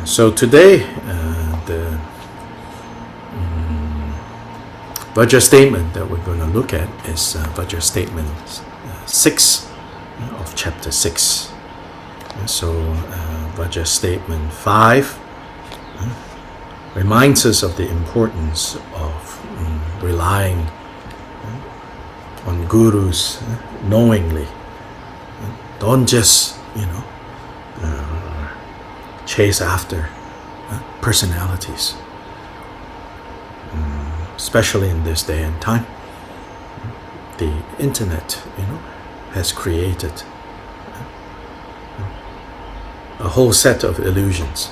So today, the Vajra statement that we're going to look at is Vajra Statement 6 of chapter 6. So Vajra Statement 5 reminds us of the importance of relying on gurus knowingly. Don't just, chase after personalities, especially in this day and time. The internet, has created a whole set of illusions.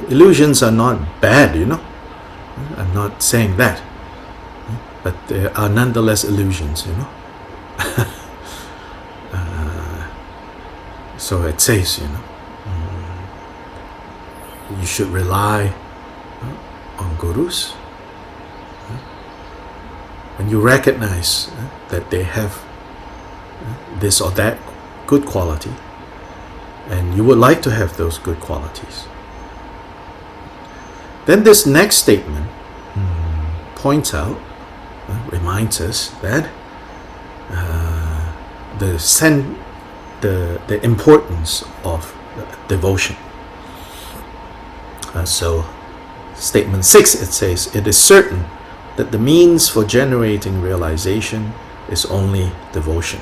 Illusions are not bad, I'm not saying that, but they are nonetheless illusions, So it says, you should rely on gurus when you recognize that they have this or that good quality, and you would like to have those good qualities. Then this next statement points out, reminds us that the importance of devotion. So statement 6, it says, it is certain that the means for generating realization is only devotion.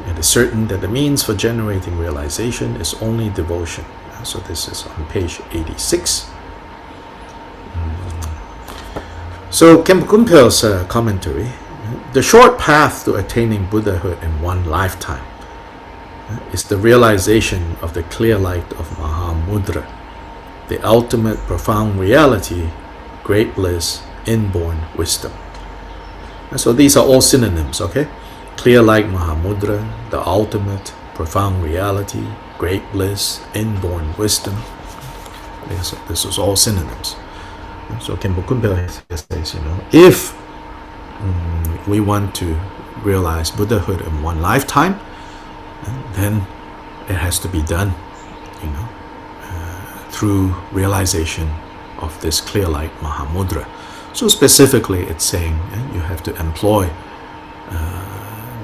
It is certain that the means for generating realization is only devotion. So this is on page 86. So Khenpo Kunpal's commentary, the short path to attaining Buddhahood in one lifetime is the realization of the clear light of Mahamudra, the ultimate profound reality, great bliss, inborn wisdom. And so these are all synonyms, okay? Clear light Mahamudra, the ultimate profound reality, great bliss, inborn wisdom. This is all synonyms. So Khenpo Kunpal says, if we want to realize Buddhahood in one lifetime, then it has to be done, through realization of this clear light Mahamudra. So specifically, it's saying you have to employ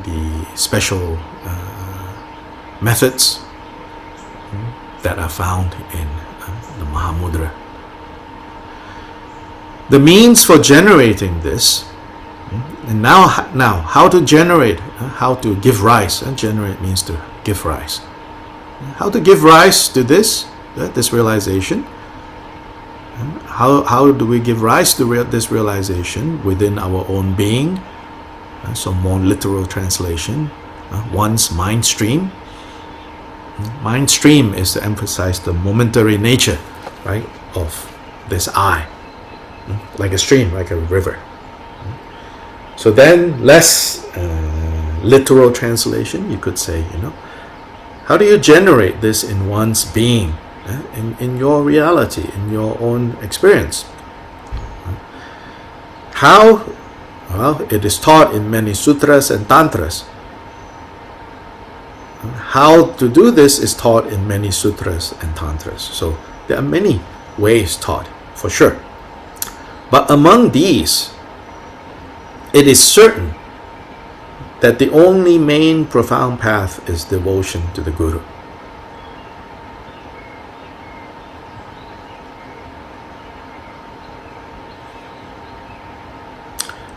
the special methods that are found in the Mahamudra. The means for generating this, and now how to generate, how to give rise. Generate means to give rise. How to give rise to this realization. How do we give rise to this realization within our own being? So more literal translation, one's mind stream. Mind stream is to emphasize the momentary nature, right, of this I, like a stream, like a river. So then, less literal translation, you could say, how do you generate this in one's being, in your reality, in your own experience? How? Well, it is taught in many sutras and tantras. How to do this is taught in many sutras and tantras. So there are many ways taught, for sure. But among these, it is certain that the only main profound path is devotion to the Guru.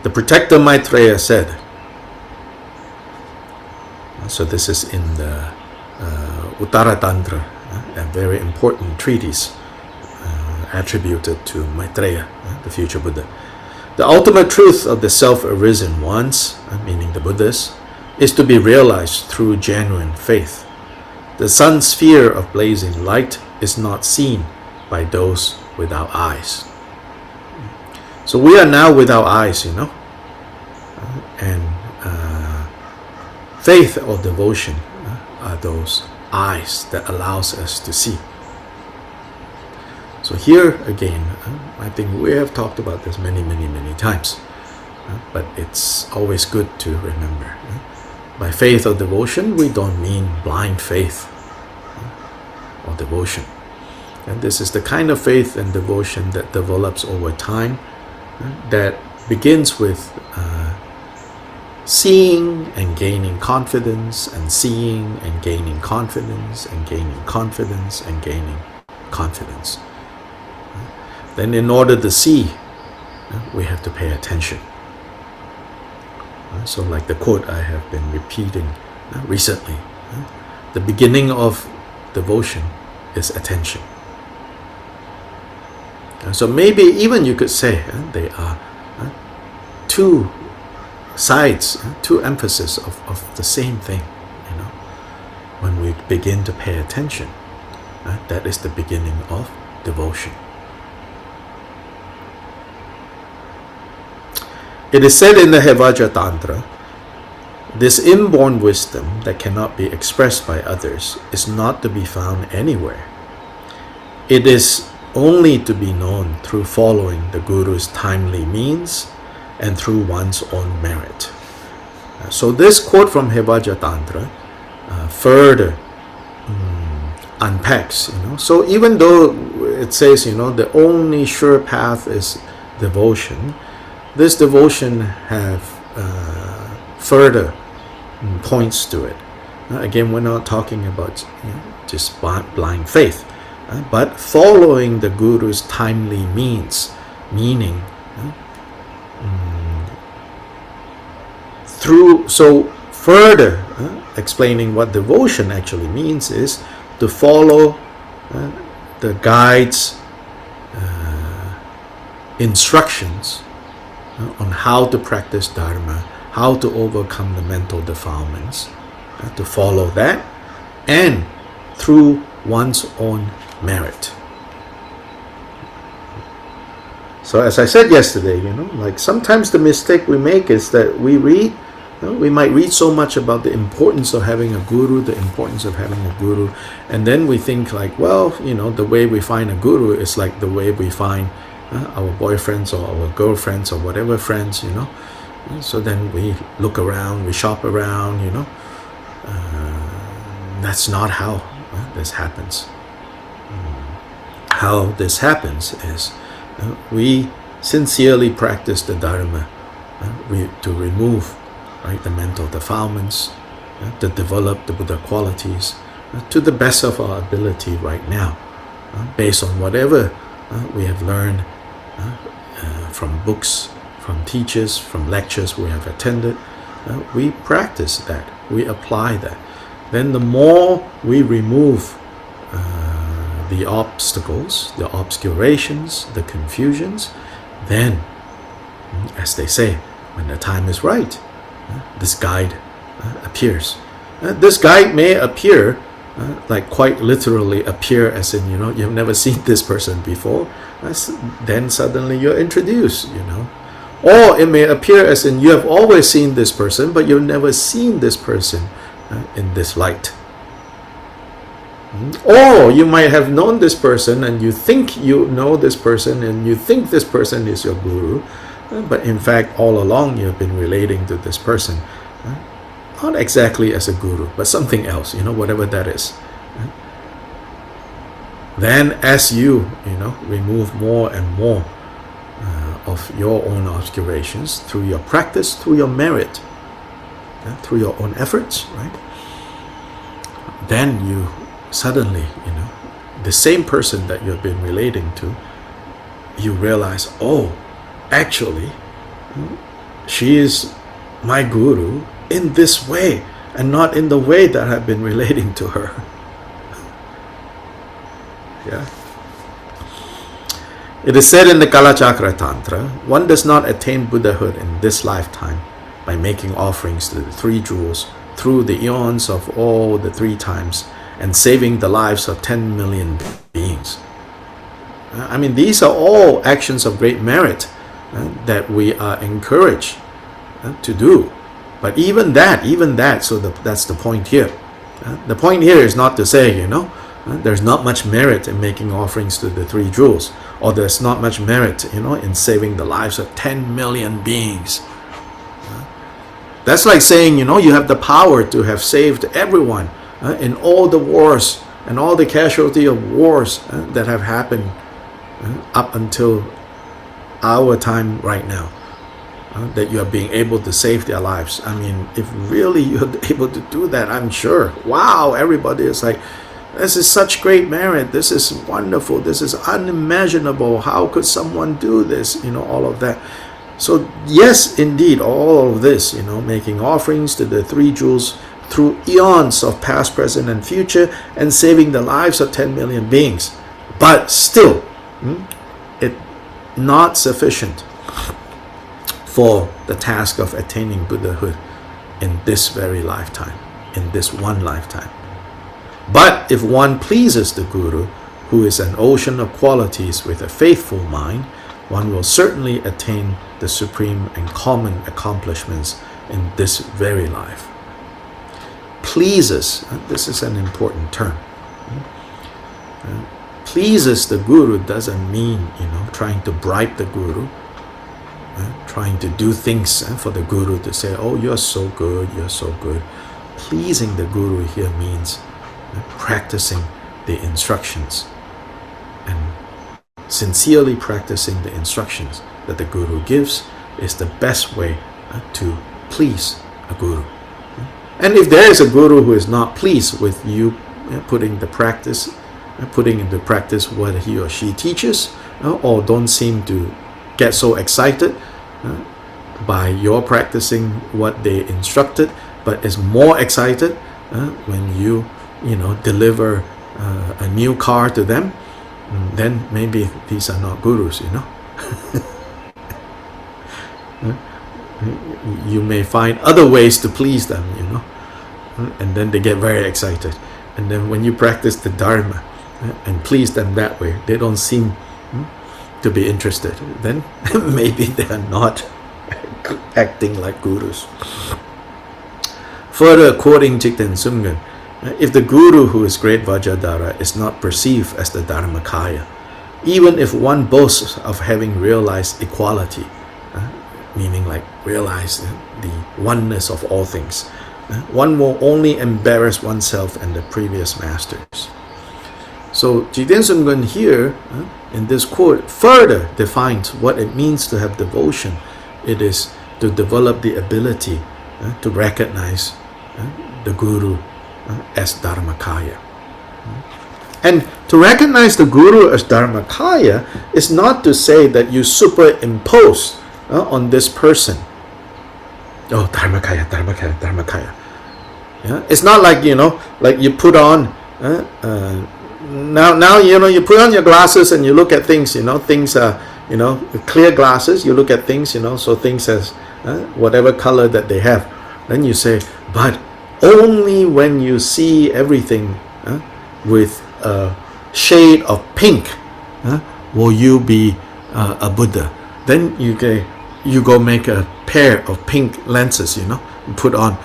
The protector Maitreya said, so this is in the Uttara Tantra, a very important treatise attributed to Maitreya, the future Buddha. The ultimate truth of the self-arisen ones, meaning the Buddhas, is to be realized through genuine faith. The sun sphere of blazing light is not seen by those without eyes. So we are now without eyes, and faith or devotion are those eyes that allows us to see. So here again, I think we have talked about this many times, but it's always good to remember. By faith or devotion, we don't mean blind faith. or devotion. And this is the kind of faith and devotion that develops over time, that begins with seeing and gaining confidence, and seeing and gaining confidence, and gaining confidence, and gaining confidence. Then in order to see, we have to pay attention. So like the quote I have been repeating recently, the beginning of devotion is attention. So maybe even you could say they are two sides, two emphasis of the same thing. When we begin to pay attention, that is the beginning of devotion. It is said in the Vajra Tantra, this inborn wisdom that cannot be expressed by others is not to be found anywhere. It is only to be known through following the Guru's timely means and through one's own merit. So this quote from Vajra Tantra further unpacks, So even though it says, the only sure path is devotion, this devotion have further points to it. Again, we're not talking about just blind faith, but following the Guru's timely means, meaning through. So further explaining what devotion actually means is to follow the guide's instructions on how to practice Dharma, how to overcome the mental defilements, to follow that, and through one's own merit. So as I said yesterday, like sometimes the mistake we make is that we read, we might read so much about the importance of having a guru, and then we think like, well, the way we find a guru is like the way we find our boyfriends or our girlfriends or whatever friends, So then we look around, we shop around, That's not how this happens. How this happens is we sincerely practice the Dharma to remove the mental defilements, to develop the Buddha qualities to the best of our ability right now, based on whatever we have learned from books, from teachers, from lectures we have attended. We practice that, we apply that. Then the more we remove the obstacles, the obscurations, the confusions, then, as they say, when the time is right, this guide appears. This guide may appear, like quite literally appear as in, you've never seen this person before, then suddenly you're introduced, Or it may appear as in you have always seen this person, but you've never seen this person in this light. Or you might have known this person and you think you know this person and you think this person is your guru, but in fact all along you've been relating to this person, not exactly as a guru, but something else, whatever that is. Then as you, remove more and more of your own obscurations through your practice, through your merit, through your own efforts, right? Then you suddenly, the same person that you've been relating to, you realize, oh, actually, she is my guru in this way and not in the way that I've been relating to her. Yeah. It is said in the Kalachakra Tantra, one does not attain Buddhahood in this lifetime by making offerings to the three jewels through the eons of all the three times and saving the lives of 10 million beings. These are all actions of great merit that we are encouraged to do. But even that, so that's the point here. The point here is not to say, there's not much merit in making offerings to the three jewels, or there's not much merit, in saving the lives of 10 million beings. That's like saying, you have the power to have saved everyone in all the wars and all the casualty of wars that have happened up until our time right now, that you are being able to save their lives. I mean, if really you're able to do that, I'm sure, wow, everybody is like, this is such great merit, this is wonderful, this is unimaginable, how could someone do this, all of that. So yes, indeed, all of this, making offerings to the three jewels through eons of past, present, and future, and saving the lives of 10 million beings. But still, it not sufficient for the task of attaining Buddhahood in this very lifetime, in this one lifetime. But if one pleases the Guru, who is an ocean of qualities with a faithful mind, one will certainly attain the supreme and common accomplishments in this very life. Pleases, this is an important term. Pleases the Guru doesn't mean, trying to bribe the Guru, trying to do things for the Guru to say, oh, you're so good, you're so good. Pleasing the Guru here means practicing the instructions and sincerely practicing the instructions that the Guru gives is the best way to please a Guru. And if there is a Guru who is not pleased with you putting into practice what he or she teaches, or don't seem to get so excited by your practicing what they instructed, but is more excited when you deliver a new car to them, then maybe these are not gurus, You may find other ways to please them, and then they get very excited. And then when you practice the Dharma and please them that way, they don't seem to be interested. Then maybe they are not acting like gurus. Further quoting Jigten Sumgon, if the Guru who is great Vajradhara is not perceived as the Dharmakaya, even if one boasts of having realized equality, meaning like realize the oneness of all things, one will only embarrass oneself and the previous masters. So Jigten Sumgon here, in this quote, further defines what it means to have devotion. It is to develop the ability to recognize the Guru as Dharmakaya. And to recognize the Guru as Dharmakaya is not to say that you superimpose on this person. Oh, Dharmakaya, Dharmakaya, Dharmakaya. Yeah? It's not like, like you put on, now you put on your glasses and you look at things, things are, clear glasses, you look at things, so things as whatever color that they have. Then you say, but only when you see everything with a shade of pink will you be a Buddha. Then you go make a pair of pink lenses, and put on.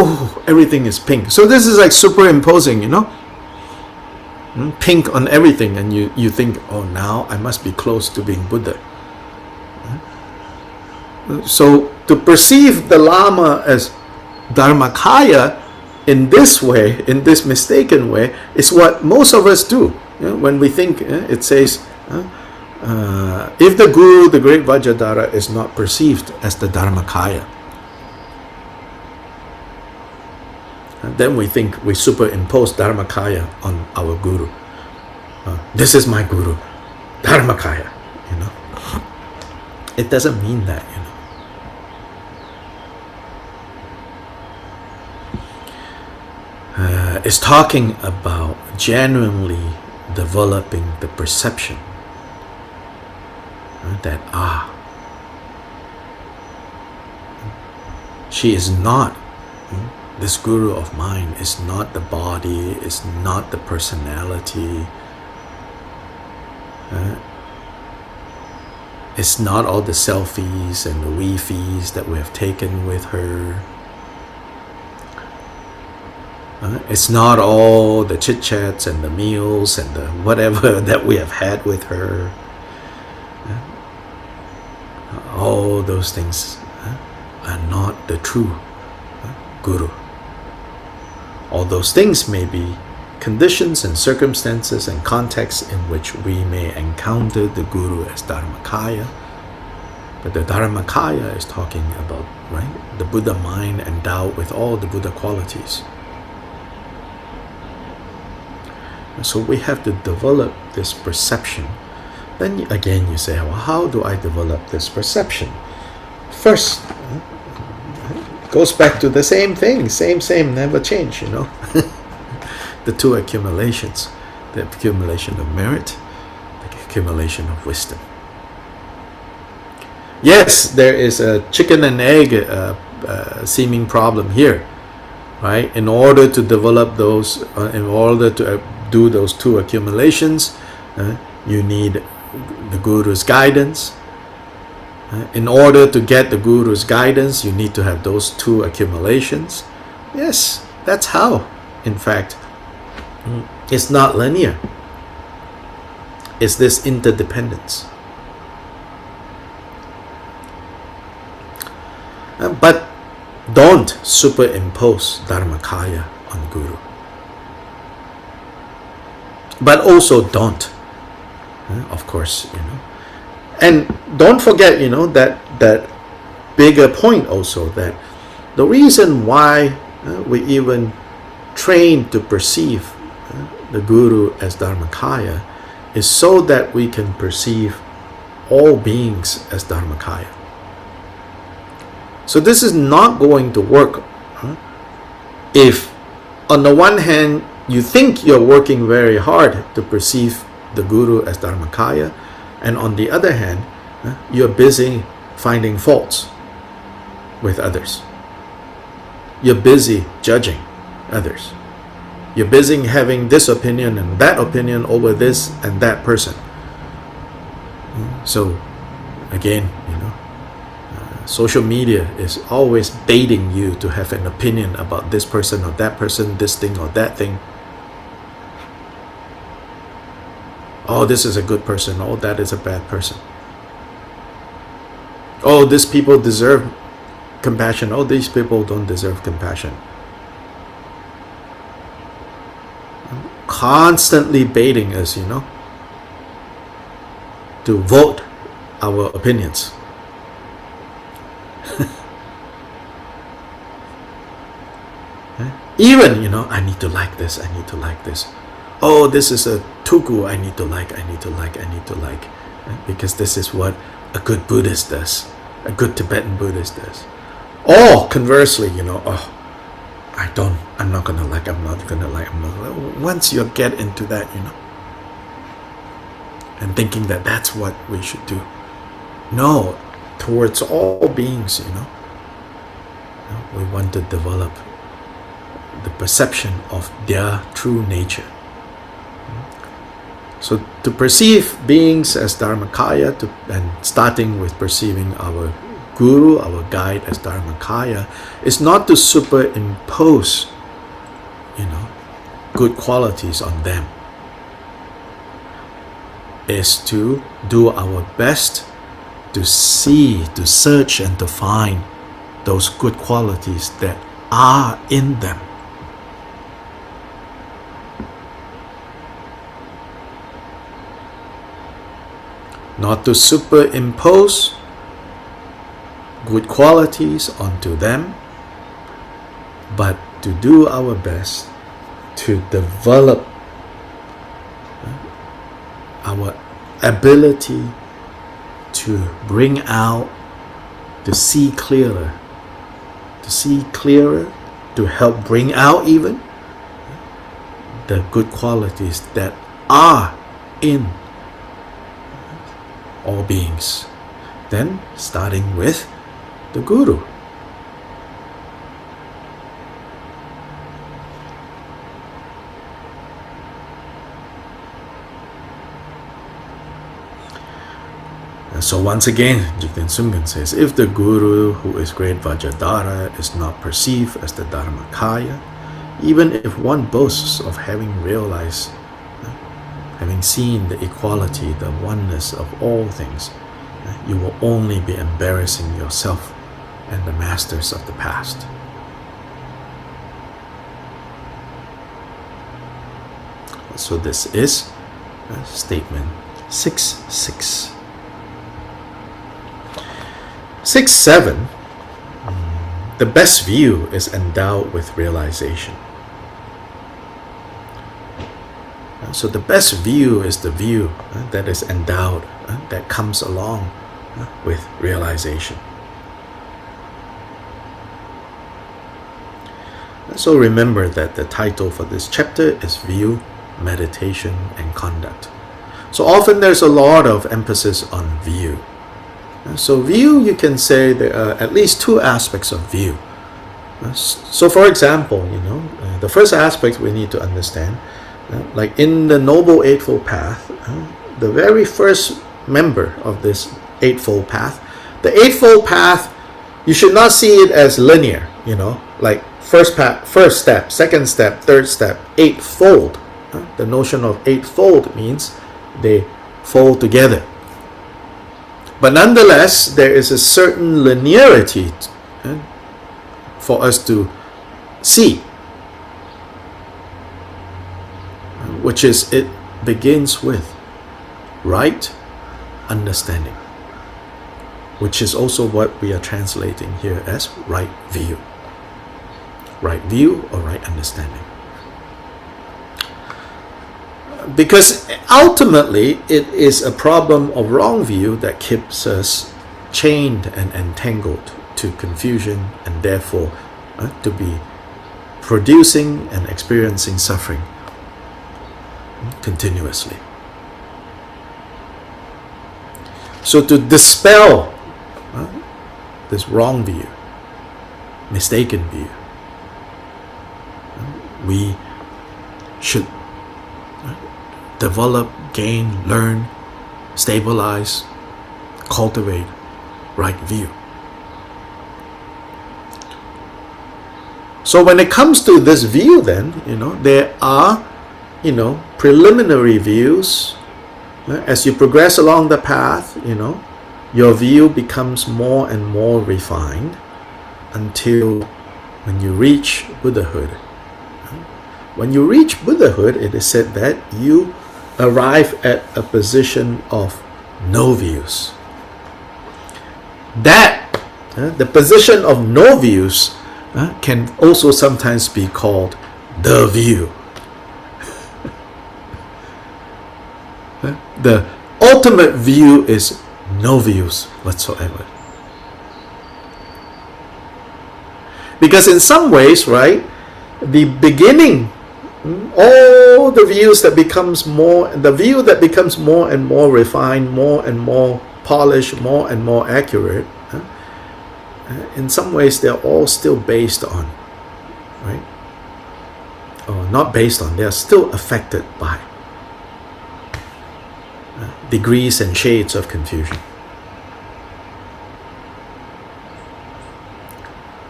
Oh, everything is pink. So this is like superimposing, pink on everything, and you think, oh, now I must be close to being Buddha. So to perceive the Lama as Dharmakaya in this way, in this mistaken way, is what most of us do. When we think, it says, if the Guru, the great Vajradhara, is not perceived as the Dharmakaya, then we think we superimpose Dharmakaya on our Guru. This is my Guru, Dharmakaya. It doesn't mean that. It's talking about genuinely developing the perception that she is not, this Guru of mine is not the body, is not the personality, it's not all the selfies and the weefies that we have taken with her. It's not all the chit-chats and the meals and the whatever that we have had with her. All those things are not the true Guru. All those things may be conditions and circumstances and contexts in which we may encounter the Guru as Dharmakaya. But the Dharmakaya is talking about, right, the Buddha mind endowed with all the Buddha qualities. And so we have to develop this perception. Then again you say, well, how do I develop this perception? First, goes back to the same thing, same, never change, the two accumulations, the accumulation of merit, the accumulation of wisdom. Yes, there is a chicken and egg seeming problem here, right? In order to develop those, in order to do those two accumulations, you need the Guru's guidance. In order to get the Guru's guidance, you need to have those two accumulations. Yes, that's how. In fact, it's not linear. It's this interdependence. But don't superimpose Dharmakaya on Guru. But also don't, of course, And don't forget, that bigger point also, that the reason why we even train to perceive the Guru as Dharmakaya is so that we can perceive all beings as Dharmakaya. So this is not going to work if, on the one hand, you think you're working very hard to perceive the Guru as Dharmakaya, and on the other hand, you're busy finding faults with others. You're busy judging others. You're busy having this opinion and that opinion over this and that person. So, again, social media is always baiting you to have an opinion about this person or that person, this thing or that thing. Oh, this is a good person. Oh, that is a bad person. Oh, these people deserve compassion. Oh, these people don't deserve compassion. Constantly baiting us, to vote our opinions. Even, I need to like this, I need to like this. Oh, this is a tugu, I need to like. Because this is what a good Buddhist does, a good Tibetan Buddhist does. Or conversely, I'm not gonna like. Once you get into that, and thinking that that's what we should do. No, towards all beings, we want to develop the perception of their true nature. So to perceive beings as Dharmakaya, and starting with perceiving our Guru, our guide as Dharmakaya, is not to superimpose, good qualities on them. Is to do our best to see, to search and to find those good qualities that are in them. Not to superimpose good qualities onto them, but to do our best to develop our ability to bring out, to see clearer, to help bring out even the good qualities that are in all beings. Then starting with the Guru. And so once again, Jigten Sumgon says, if the Guru, who is great Vajradhara, is not perceived as the Dharmakaya, even if one boasts of having realized, having seen the equality, the oneness of all things, you will only be embarrassing yourself and the masters of the past. So this is statement 6.6. 6.7. The best view is endowed with realization. So the best view is the view that is endowed, that comes along with realization. So remember that the title for this chapter is View, Meditation and Conduct. So often there's a lot of emphasis on view. So view, you can say there are at least two aspects of view. So for example, the first aspect we need to understand, like in the Noble Eightfold Path, the very first member of this Eightfold Path, the Eightfold Path, you should not see it as linear, like first step, second step, third step, eightfold. The notion of eightfold means they fold together. But nonetheless, there is a certain linearity for us to see, which is it begins with right understanding, which is also what we are translating here as right view. Right view or right understanding. Because ultimately it is a problem of wrong view that keeps us chained and entangled to confusion, and therefore to be producing and experiencing suffering continuously. So to dispel this wrong view, mistaken view, we should develop, gain, learn, stabilize, cultivate right view. So when it comes to this view, then there are preliminary views. As you progress along the path, your view becomes more and more refined until when you reach Buddhahood. When you reach Buddhahood, it is said that you arrive at a position of no views. That, the position of no views, can also sometimes be called the view. The ultimate view is no views whatsoever. Because in some ways, right, the beginning, all the views that becomes more, the view that becomes more and more refined, more and more polished, more and more accurate, in some ways they're all still based on, right? Or not based on, they're still affected by degrees and shades of confusion.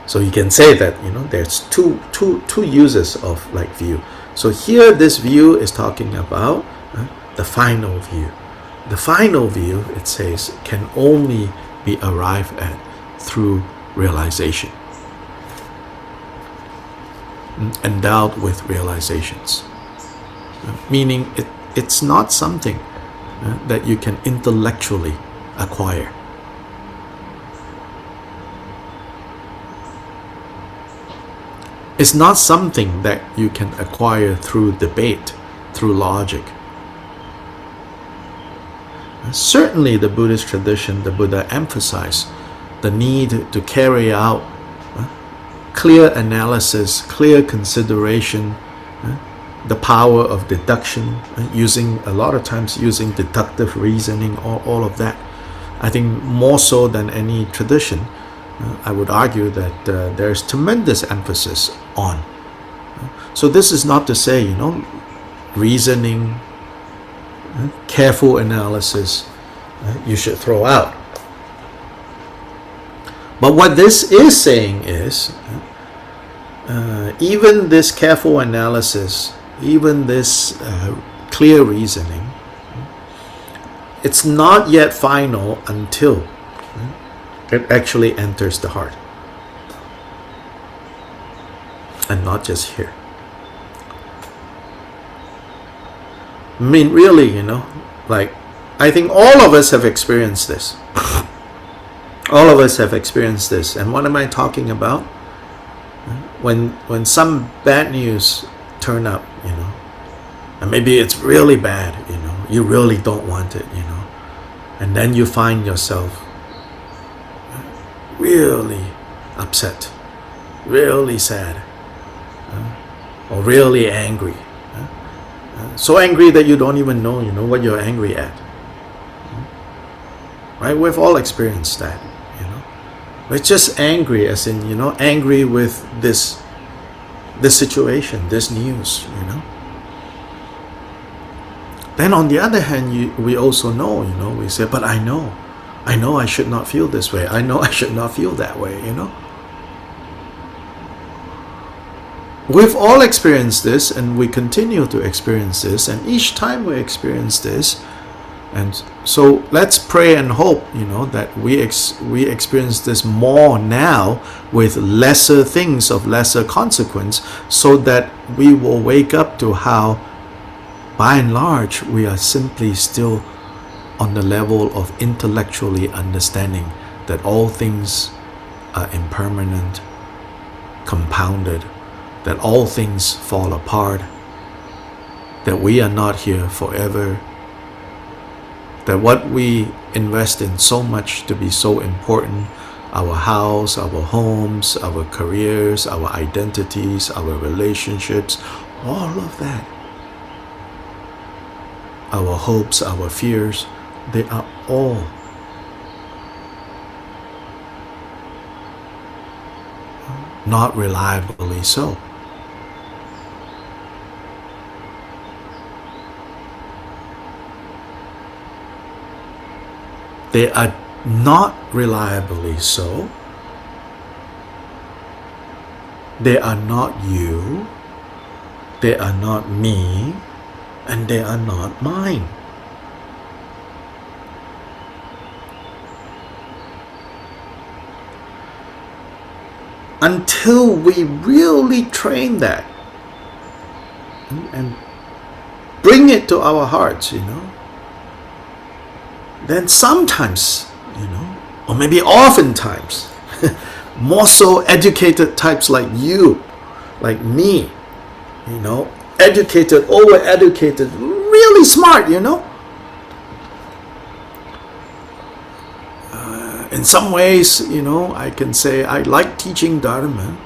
So you can say that there's two uses of like view. So here this view is talking about the final view. The final view, it says, can only be arrived at through realization, endowed with realizations, meaning it's not something that you can intellectually acquire. It's not something that you can acquire through debate, through logic. Certainly the Buddhist tradition, the Buddha emphasized the need to carry out clear analysis, clear consideration, the power of deduction, using a lot of times using deductive reasoning, all of that. I think more so than any tradition, I would argue that there's tremendous emphasis on. So this is not to say, reasoning, careful analysis, you should throw out. But what this is saying is, even this careful analysis, even this clear reasoning, it's not yet final until it actually enters the heart. And not just here. I mean, really, like, I think all of us have experienced this. All of us have experienced this. And what am I talking about? When some bad news turn up, and maybe it's really bad, you really don't want it, and then you find yourself really upset, really sad, or really angry. So angry that you don't even know, what you're angry at. Right? We've all experienced that, We're just angry, as in, angry with this situation, this news, Then on the other hand, we also know, we say, but I know I should not feel this way. I know I should not feel that way, We've all experienced this, and we continue to experience this, and each time we experience this, and so let's pray and hope, that we experience this more now with lesser things of lesser consequence, so that we will wake up to how, by and large, we are simply still on the level of intellectually understanding that all things are impermanent, compounded, that all things fall apart, that we are not here forever, that what we invest in so much to be so important, our house, our homes, our careers, our identities, our relationships, all of that, our hopes, our fears, they are all not reliably so. They are not reliably so. They are not you. They are not me. And they are not mine. Until we really train that and bring it to our hearts, then sometimes, or maybe oftentimes, more so educated types like you, like me, educated, over-educated, really smart, in some ways, I can say I like teaching Dharma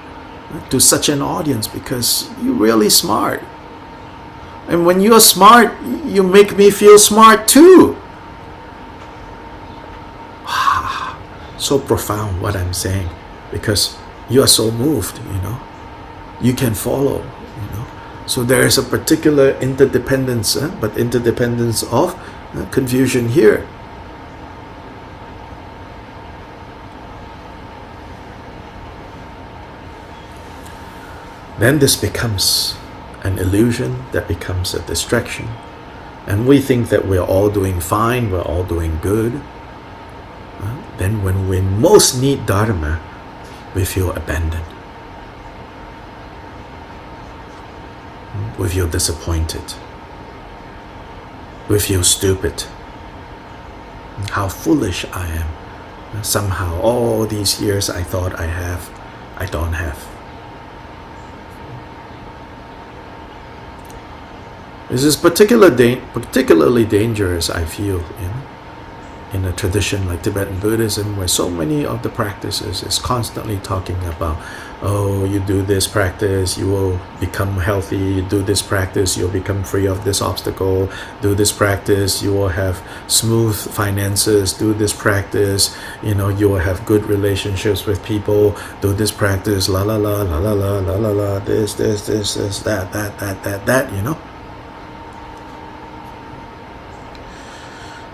to such an audience because you're really smart. And when you're smart, you make me feel smart too. So profound what I'm saying, because you are so moved, you can follow, So there is a particular interdependence, but interdependence of confusion here. Then this becomes an illusion, that becomes a distraction. And we think that we're all doing fine, we're all doing good. Then when we most need Dharma, we feel abandoned. We feel disappointed. We feel stupid. How foolish I am. Somehow all these years I thought I have, I don't have. This is particularly dangerous, I feel, in a tradition like Tibetan Buddhism, where so many of the practices is constantly talking about, oh, you do this practice, you will become healthy, you do this practice, you'll become free of this obstacle, do this practice, you will have smooth finances, do this practice, you will have good relationships with people, do this practice, la la la, la la la, la la la, this, that,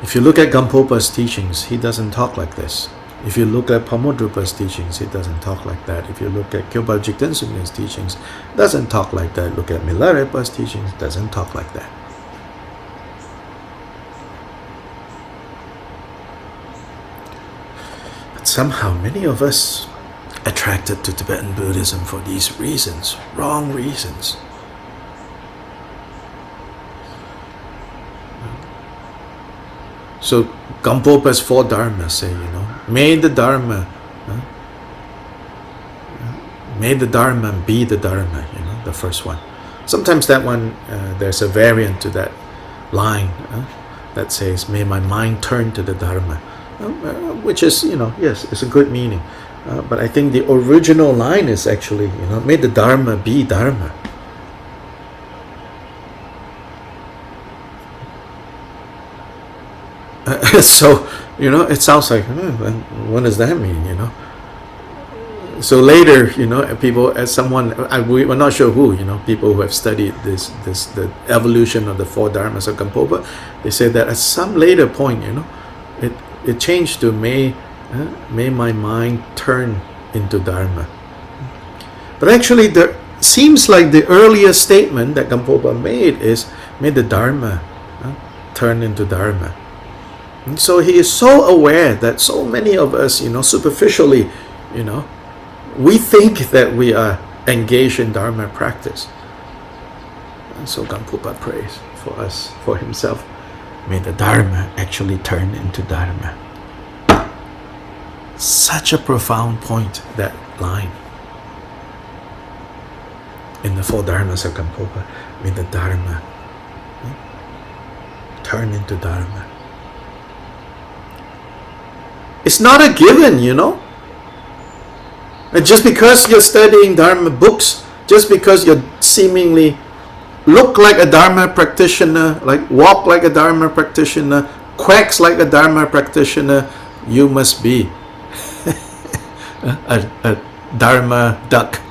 If you look at Gampopa's teachings, he doesn't talk like this. If you look at Pamodrupa's teachings, he doesn't talk like that. If you look at Kyobpa Jigten Sumgon's teachings, doesn't talk like that. Look at Milarepa's teachings, doesn't talk like that. But somehow many of us attracted to Tibetan Buddhism for these reasons, wrong reasons. So Gampopa's 4 dharmas say, may the dharma, may the dharma be the dharma, the first one. Sometimes that one, there's a variant to that line that says, may my mind turn to the dharma, which is, yes, it's a good meaning. But I think the original line is actually, may the dharma be dharma. So, it sounds like, what does that mean, So later, people, as someone, we're not sure who, people who have studied the evolution of the 4 dharmas of Gampopa, they say that at some later point, it changed to may my mind turn into dharma. But actually, there seems like the earliest statement that Gampopa made is, may the dharma turn into dharma. And so he is so aware that so many of us, superficially, we think that we are engaged in dharma practice. And so Gampopa prays for us, for himself, may the dharma actually turn into dharma. Such a profound point, that line. In the 4 dharmas of Gampopa, may the dharma turn into dharma. It's not a given, And just because you're studying dharma books, just because you seemingly look like a dharma practitioner, like walk like a dharma practitioner, quacks like a dharma practitioner, you must be a dharma duck.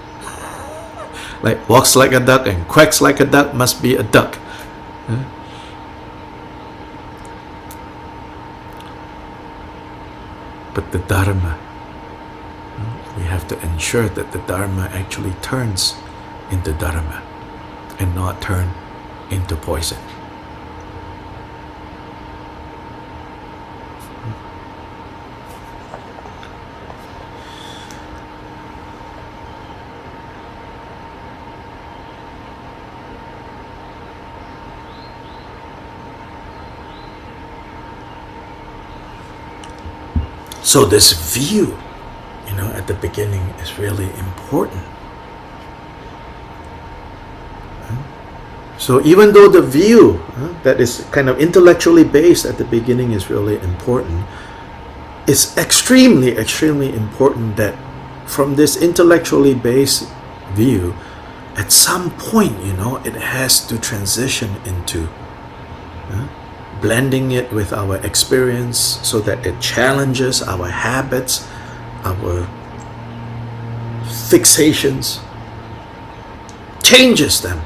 Like walks like a duck and quacks like a duck, must be a duck. But the dharma, we have to ensure that the dharma actually turns into dharma and not turn into poison. So this view, at the beginning is really important. So even though the view that is kind of intellectually based at the beginning is really important, it's extremely, extremely important that from this intellectually based view, at some point, it has to transition into blending it with our experience so that it challenges our habits, our fixations, changes them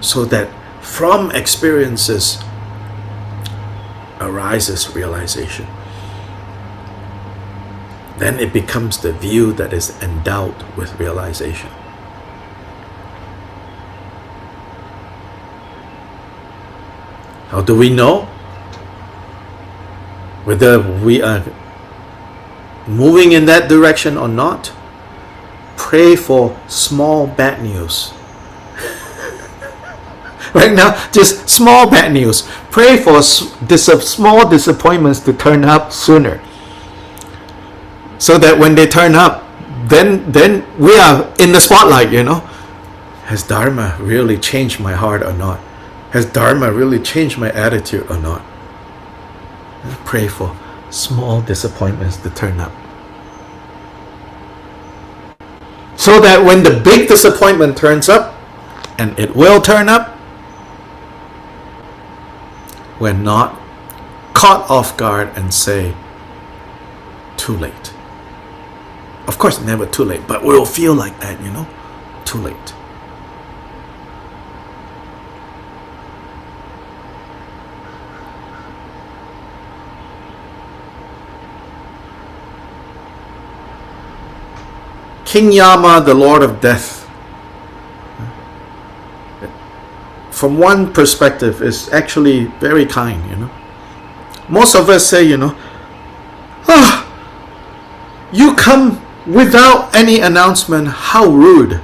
so that from experiences arises realization. Then it becomes the view that is endowed with realization. How do we know whether we are moving in that direction or not? Pray for small bad news. Right now, just small bad news. Pray for small disappointments to turn up sooner, so that when they turn up, then we are in the spotlight. Has Dharma really changed my heart or not? Has Dharma really changed my attitude or not? Pray for small disappointments to turn up, so that when the big disappointment turns up, and it will turn up, we're not caught off guard and say, too late. Of course, never too late, but we'll feel like that, too late. King Yama, the Lord of Death, from one perspective is actually very kind, Most of us say, you come without any announcement, how rude.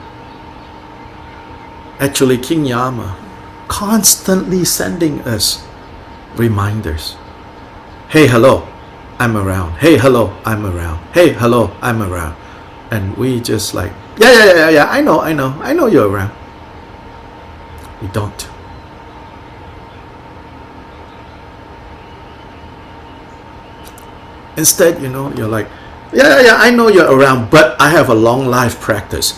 Actually, King Yama constantly sending us reminders. hey, hello, I'm around. Hey, hello, I'm around. Hey, hello, I'm around. And we just like, yeah, I know you're around. We don't. Instead, you're like, yeah, I know you're around, but I have a long life practice.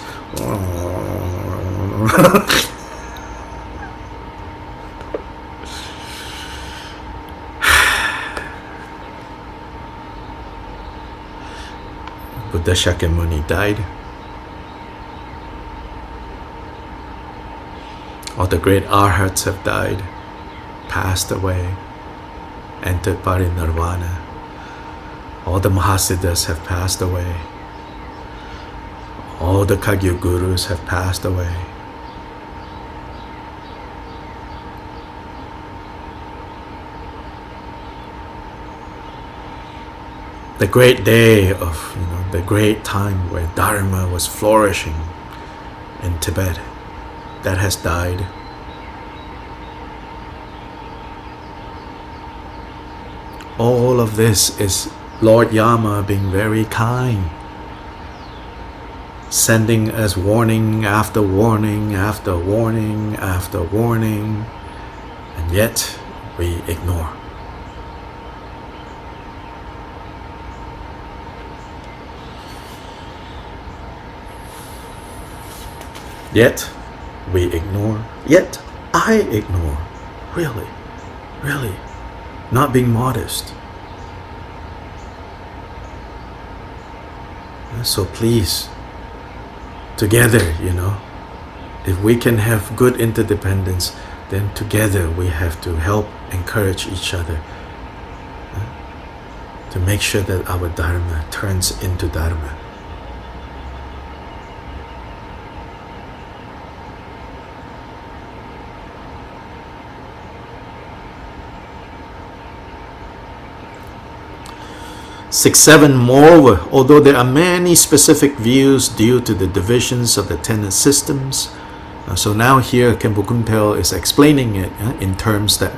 Buddha Shakyamuni died. All the great arhats have died, passed away, entered parinirvana. All the Mahasiddhas have passed away. All the Kagyu Gurus have passed away. The great day of, the great time where Dharma was flourishing in Tibet, that has died. All of this is Lord Yama being very kind, sending us warning after warning after warning after warning, and yet we ignore. Yet we ignore, yet I ignore. Really, not being modest. So please, together, if we can have good interdependence, then together we have to help encourage each other to make sure that our Dharma turns into Dharma. Six, seven, moreover, although there are many specific views due to the divisions of the tenet systems, so now here Khenpo Kunpal is explaining it in terms that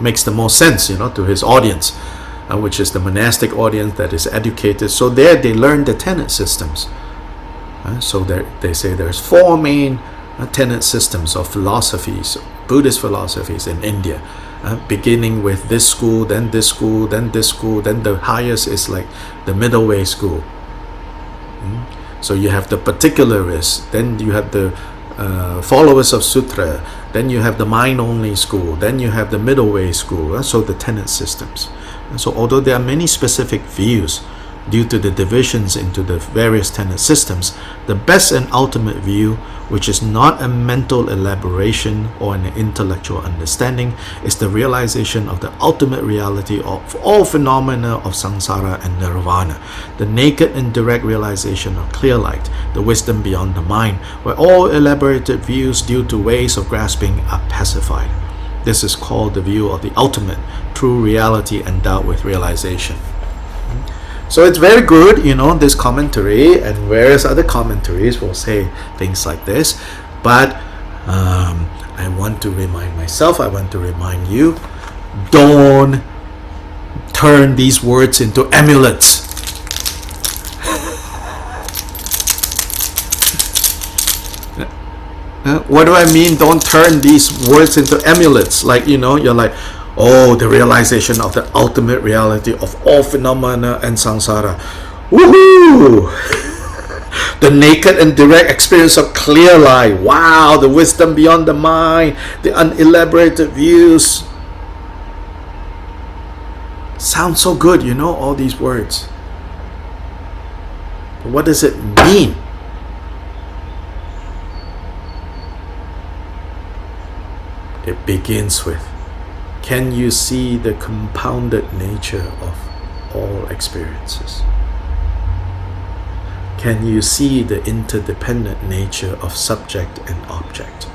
makes the most sense, to his audience, which is the monastic audience that is educated. So there they learn the tenet systems. So they say there's four main tenet systems of philosophies, Buddhist philosophies in India. Beginning with this school, then this school, then this school, then the highest is like the middle way school. So you have the particularists, then you have the followers of sutra, then you have the mind-only school, then you have the middle way school. So the tenet systems. So although there are many specific views due to the divisions into the various tenet systems, the best and ultimate view, which is not a mental elaboration or an intellectual understanding, is the realization of the ultimate reality of all phenomena of samsara and nirvana, the naked and direct realization of clear light, the wisdom beyond the mind, where all elaborated views due to ways of grasping are pacified. This is called the view of the ultimate, true reality endowed with realization. So it's very good, this commentary, and various other commentaries will say things like this. But I want to remind myself, I want to remind you, don't turn these words into amulets. What do I mean, don't turn these words into amulets? Like, you're like, oh, the realization of the ultimate reality of all phenomena and samsara. Woohoo! The naked and direct experience of clear light. Wow, the wisdom beyond the mind, the unelaborated views. Sounds so good, all these words. But what does it mean? It begins with, can you see the compounded nature of all experiences? Can you see the interdependent nature of subject and object?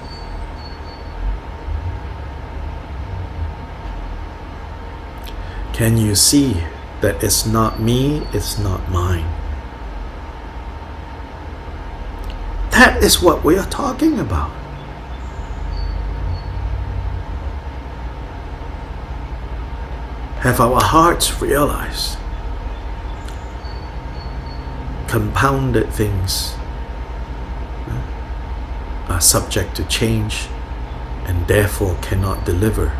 Can you see that it's not me, it's not mine? That is what we are talking about. Have our hearts realized compounded things are subject to change and therefore cannot deliver,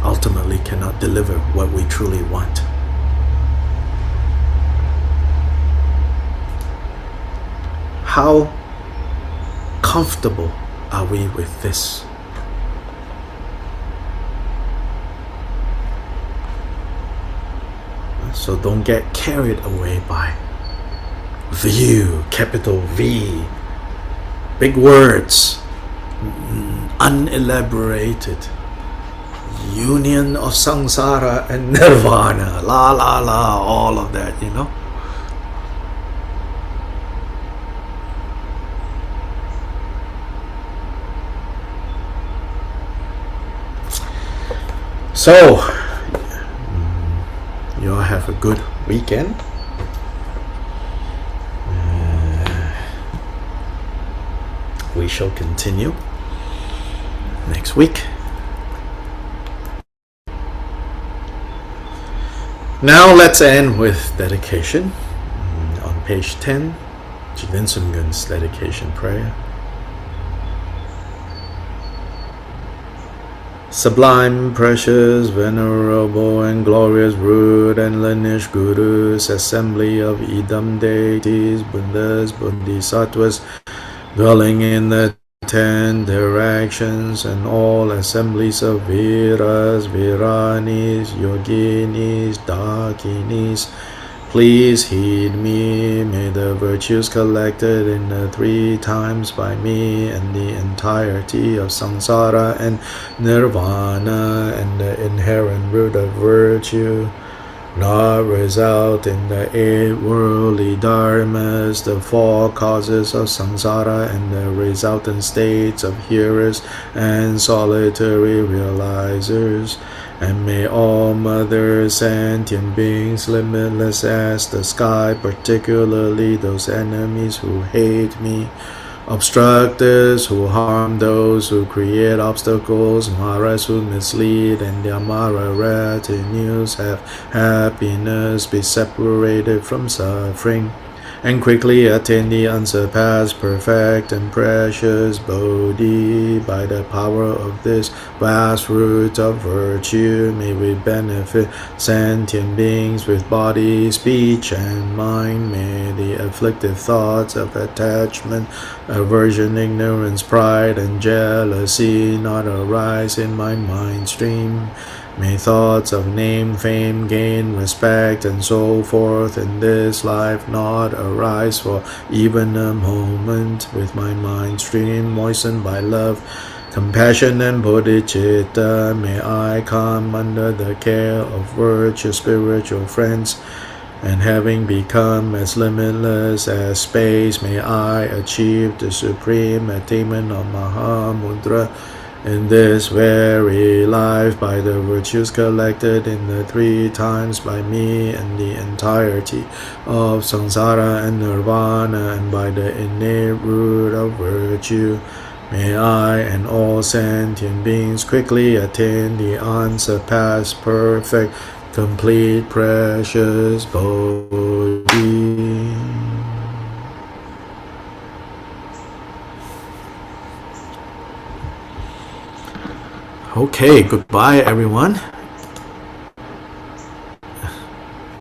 ultimately cannot deliver what we truly want? How comfortable are we with this? So don't get carried away by view, capital V, big words, unelaborated, union of samsara and nirvana, la la la, all of that, you know. So, you all have a good weekend. We shall continue next week. Now let's end with dedication. On page 10, Jigten Sumgon's dedication prayer. Sublime, precious, venerable, and glorious root and lineage gurus, assembly of Idam deities, Buddhas, Bodhisattvas, dwelling in the 10 directions, and all assemblies of Viras, Viranis, Yoginis, Dakinis, please heed me. May the virtues collected in the 3 times by me and the entirety of samsara and nirvana and the inherent root of virtue not result in the 8 worldly dharmas, the 4 causes of samsara, and the resultant states of hearers and solitary realizers. And may all mother sentient beings, limitless as the sky, particularly those enemies who hate me, obstructors who harm those who create obstacles, Maras who mislead, and their Mara retinues, have happiness, be separated from suffering, and quickly attain the unsurpassed, perfect, and precious Bodhi. By the power of this vast root of virtue, may we benefit sentient beings with body, speech, and mind. May the afflictive thoughts of attachment, aversion, ignorance, pride, and jealousy not arise in my mind stream. May thoughts of name, fame, gain, respect, and so forth in this life not arise for even a moment. With my mind stream moistened by love, compassion, and bodhicitta, may I come under the care of virtuous spiritual friends, and having become as limitless as space, may I achieve the supreme attainment of Mahamudra in this very life by the virtues collected in the 3 times by me and the entirety of samsara and nirvana, and by the innate root of virtue. May I and all sentient beings quickly attain the unsurpassed, perfect, complete, precious Bodhi. Okay, goodbye everyone.